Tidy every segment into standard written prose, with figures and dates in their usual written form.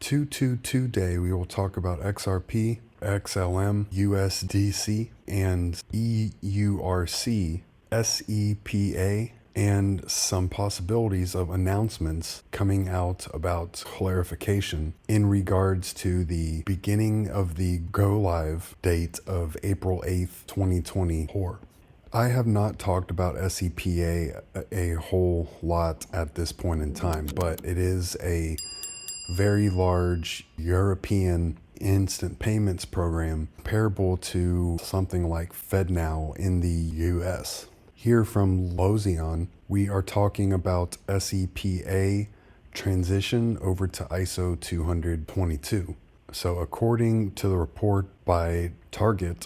Today we will talk about XRP, XLM, USDC, and EURC, SEPA, and some possibilities of announcements coming out about clarification in regards to the beginning of the go-live date of April 8th, 2024. I have not talked about SEPA a whole lot at this point in time, but it is a very large European instant payments program comparable to something like FedNow in the US. Here from Lozion, we are talking about SEPA transition over to ISO 20022. So according to the report by Target,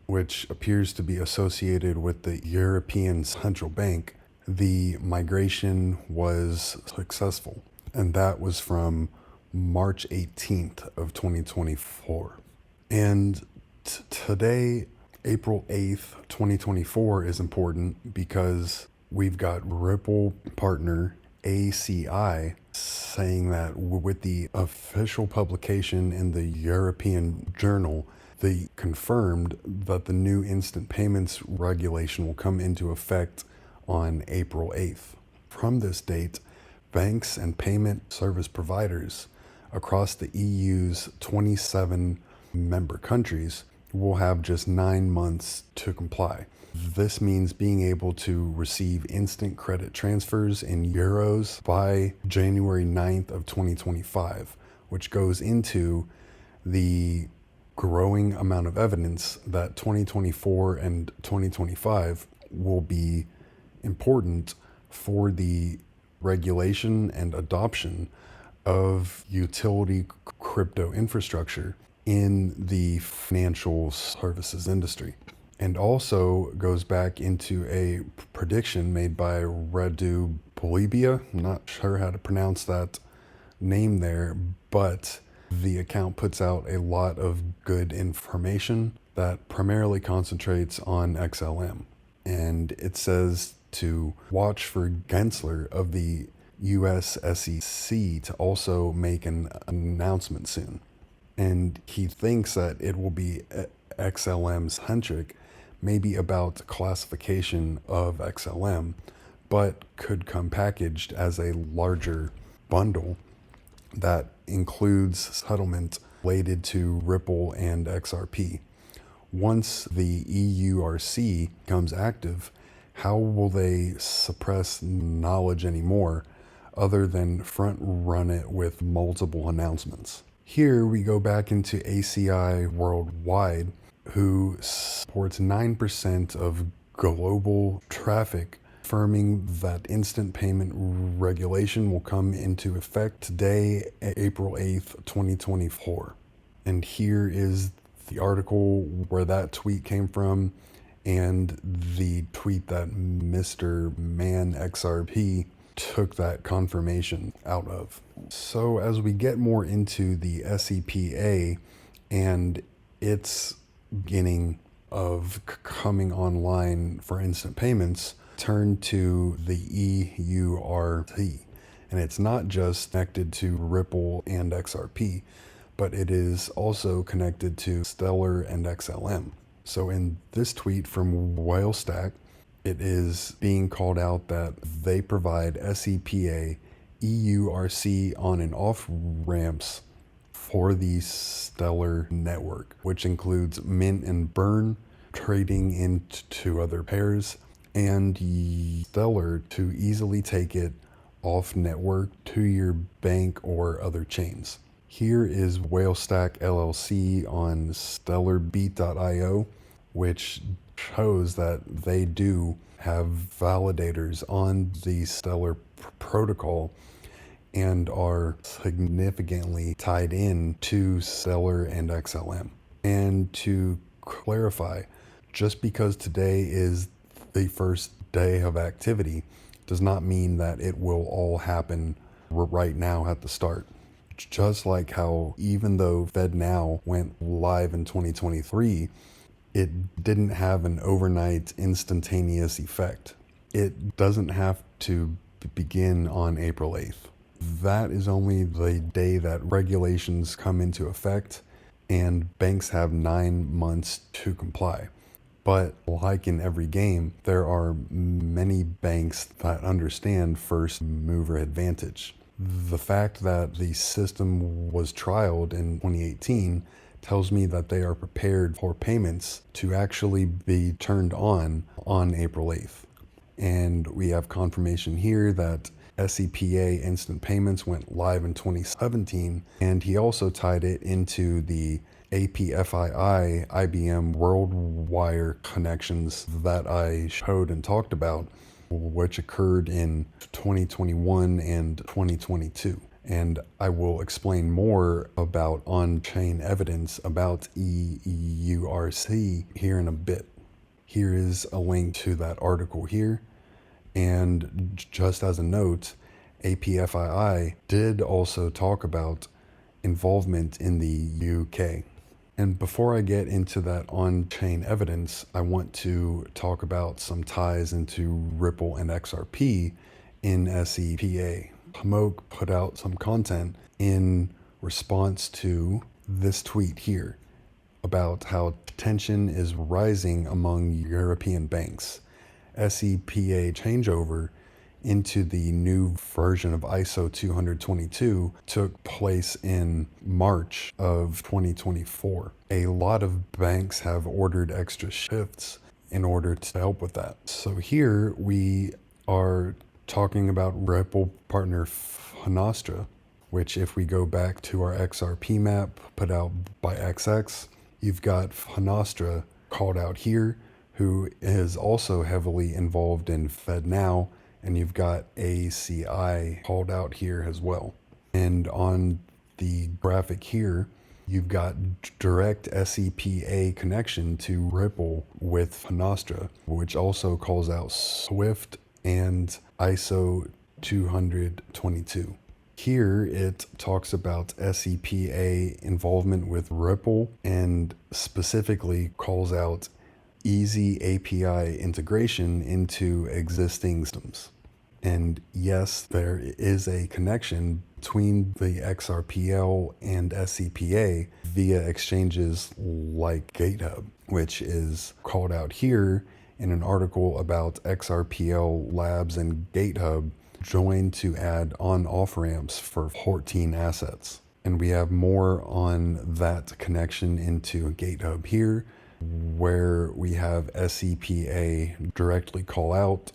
which appears to be associated with the European Central Bank, the migration was successful. And that was from March 18th of 2024. And today, April 8th, 2024 is important because we've got Ripple partner ACI saying that with the official publication in the European Journal, they confirmed that the new instant payments regulation will come into effect on April 8th. From this date, banks and payment service providers across the EU's 27 member countries will have just 9 months to comply. This means being able to receive instant credit transfers in euros by January 9th of 2025, which goes into the growing amount of evidence that 2024 and 2025 will be important for the regulation and adoption of utility crypto infrastructure in the financial services industry. And also goes back into a prediction made by Radu Polibia. I'm not sure how to pronounce that name there, but the account puts out a lot of good information that primarily concentrates on XLM. And it says to watch for Gensler of the US SEC to also make an announcement soon. And he thinks that it will be XLM centric, maybe about classification of XLM, but could come packaged as a larger bundle that includes settlement related to Ripple and XRP. Once the EURC becomes active, how will they suppress knowledge anymore other than front run it with multiple announcements? Here we go back into ACI worldwide, who supports 9% of global traffic, affirming that instant payment regulation will come into effect today, April 8th, 2024. And here is the article where that tweet came from and the tweet that Mr. Man XRP took that confirmation out of. So as we get more into the SEPA and its beginning of coming online for instant payments, turn to the EURC. And it's not just connected to Ripple and XRP, but it is also connected to Stellar and XLM. So in this tweet from Whalestack, it is being called out that they provide SEPA, EURC on and off ramps for the Stellar network, which includes mint and burn, trading into other pairs, and Stellar to easily take it off network to your bank or other chains. Here is Whalestack LLC on stellarbeat.io, which shows that they do have validators on the Stellar protocol and are significantly tied in to Stellar and XLM. And to clarify, just because today is the first day of activity does not mean that it will all happen right now at the start. Just like how even though FedNow went live in 2023, it didn't have an overnight instantaneous effect. It doesn't have to begin on April 8th. That is only the day that regulations come into effect, and banks have 9 months to comply. But like in every game, there are many banks that understand first mover advantage. The fact that the system was trialed in 2018 tells me that they are prepared for payments to actually be turned on April 8th. And we have confirmation here that SEPA instant payments went live in 2017, and he also tied it into the APFII IBM WorldWire connections that I showed and talked about, which occurred in 2021 and 2022. And I will explain more about on-chain evidence about EURC here in a bit. Here is a link to that article here. And just as a note, APFII did also talk about involvement in the UK. And before I get into that on-chain evidence, I want to talk about some ties into Ripple and XRP in SEPA. Hamok put out some content in response to this tweet here about how tension is rising among European banks. SEPA changeover into the new version of ISO 222 took place in March of 2024. A lot of banks have ordered extra shifts in order to help with that. So here we are talking about Ripple partner Finastra, which if we go back to our XRP map put out by XX, you've got Finastra called out here, who is also heavily involved in FedNow, and you've got ACI called out here as well. And on the graphic here, you've got direct SEPA connection to Ripple with Finastra, which also calls out Swift and ISO 222. Here it talks about SEPA involvement with Ripple and specifically calls out easy API integration into existing systems. And yes, there is a connection between the XRPL and SEPA via exchanges like GateHub, which is called out here in an article about XRPL Labs and GateHub joined to add on-off ramps for 14 assets. And we have more on that connection into GateHub here, where we have SEPA directly call out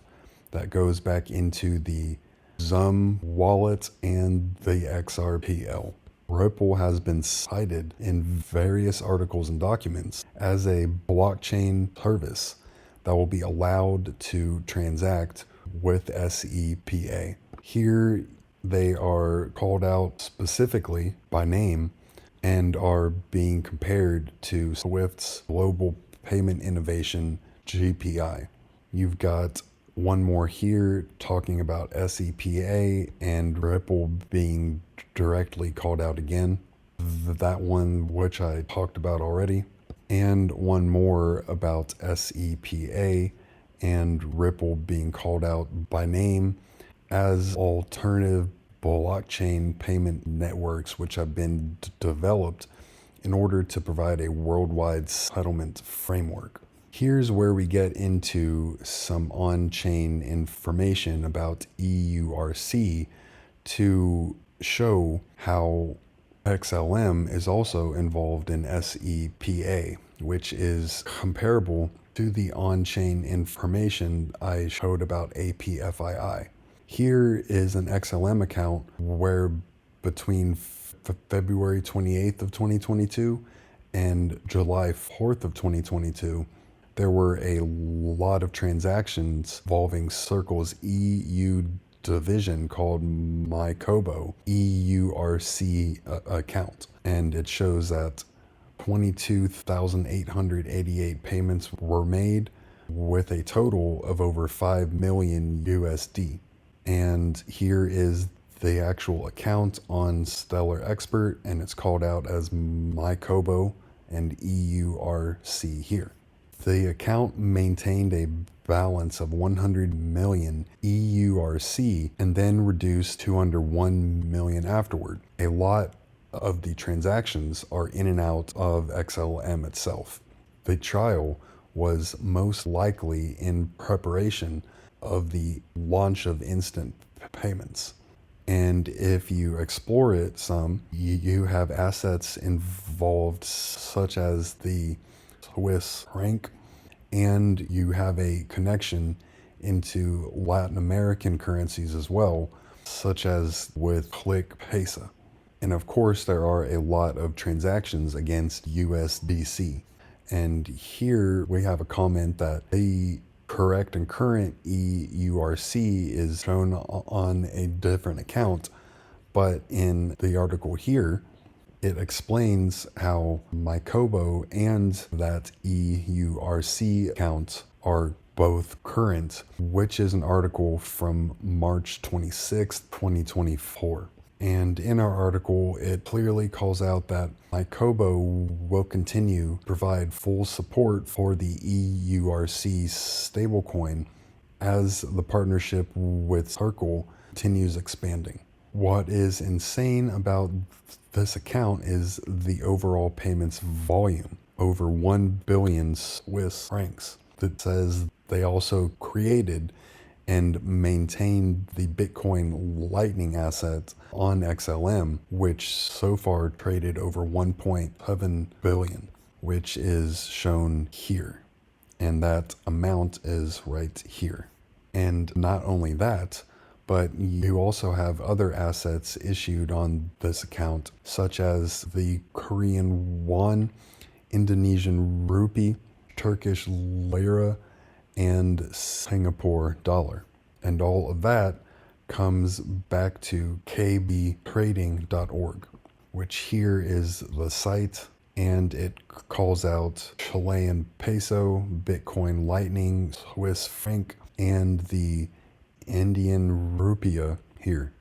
that goes back into the Zum wallet and the XRPL. Ripple has been cited in various articles and documents as a blockchain service that will be allowed to transact with SEPA. Here they are called out specifically by name and are being compared to Swift's Global Payment Innovation GPI. You've got one more here talking about SEPA and Ripple being directly called out again. That one which I talked about already. And one more about SEPA and Ripple being called out by name as alternative blockchain payment networks which have been developed in order to provide a worldwide settlement framework. Here's where we get into some on-chain information about EURC to show how XLM is also involved in SEPA, which is comparable to the on-chain information I showed about APFII. Here is an XLM account where between February 28th of 2022 and July 4th of 2022, there were a lot of transactions involving Circle's EU division called MyCobo EURC account. And it shows that 22,888 payments were made with a total of over 5 million USD. And here is the actual account on Stellar Expert, and it's called out as MyCobo and EURC here. The account maintained a balance of 100 million EURC and then reduced to under 1 million afterward. A lot of the transactions are in and out of XLM itself. The trial was most likely in preparation of the launch of instant payments. And if you explore it some, you have assets involved such as the Swiss franc, and you have a connection into Latin American currencies as well, such as with Click Pesa. And of course, there are a lot of transactions against USDC. And here we have a comment that the correct and current EURC is shown on a different account, but in the article here, it explains how Mycobo and that EURC account are both current, which is an article from March 26, 2024. And in our article, it clearly calls out that Mycobo will continue to provide full support for the EURC stablecoin as the partnership with Circle continues expanding. What is insane about this account is the overall payments volume, over 1 billion Swiss francs. That says they also created and maintained the Bitcoin Lightning asset on XLM, which so far traded over 1.7 billion, which is shown here. And that amount is right here. And not only that, but you also have other assets issued on this account, such as the Korean won, Indonesian rupee, Turkish lira, and Singapore dollar. And all of that comes back to kbtrading.org, which here is the site, and it calls out Chilean peso, Bitcoin Lightning, Swiss franc, and the Indian rupee here.